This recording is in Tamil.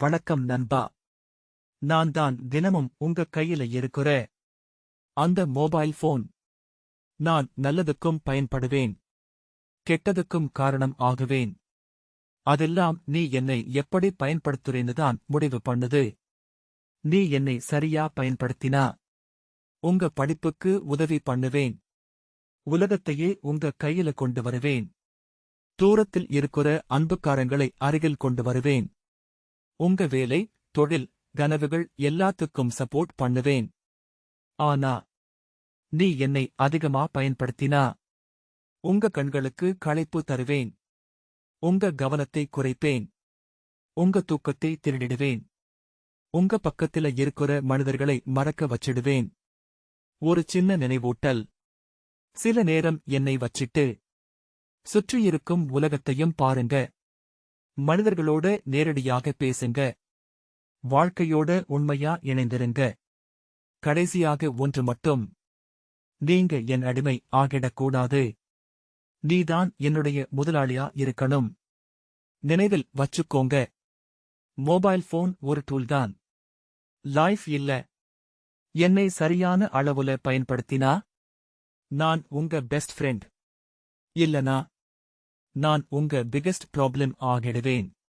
வணக்கம் நண்பா. நான் தான் தினமும் உங்க கையில இருக்கிற அந்த மொபைல் போன். நான் நல்லதுக்கும் பயன்படுவேன், கெட்டதுக்கும் காரணம் ஆகுவேன். அதெல்லாம் நீ என்னை எப்படி பயன்படுத்துறேன்னு தான் முடிவு பண்ணுது. நீ என்னை சரியா பயன்படுத்தினா உங்க படிப்புக்கு உதவி பண்ணுவேன். உலகத்தையே உங்க கையில கொண்டு வருவேன். தூரத்தில் இருக்கிற அன்புக்காரங்களை அருகில் கொண்டு வருவேன். உங்க வேலை, தொழில், கனவுகள் எல்லாத்துக்கும் சப்போர்ட் பண்ணுவேன். ஆனா நீ என்னை அதிகமா பயன்படுத்தினா உங்க கண்களுக்கு களைப்பு தருவேன். உங்க கவனத்தை குறைப்பேன். உங்க தூக்கத்தை திருடிடுவேன். உங்க பக்கத்தில இருக்கிற மனிதர்களை மறக்க வச்சிடுவேன். ஒரு சின்ன நினைவூட்டல். சில நேரம் என்னை வச்சிட்டு சுற்றியிருக்கும் உலகத்தையும் பாருங்க. மனிதர்களோட நேரடியாக பேசுங்க. வாழ்க்கையோட உண்மையா இணைந்திருங்க. கடைசியாக ஒன்று மட்டும், நீங்க என் அடிமை ஆகிடக்கூடாது. நீதான் என்னுடைய முதலாளியா இருக்கணும். நினைவில் வச்சுக்கோங்க, மொபைல் போன் ஒரு டூல் தான், லைஃப் இல்ல. என்னை சரியான அளவுல பயன்படுத்தினா நான் உங்க பெஸ்ட் ஃப்ரெண்ட். இல்லனா நான் உங்க பிகெஸ்ட் ப்ராப்ளம் ஆகிடுவேன்.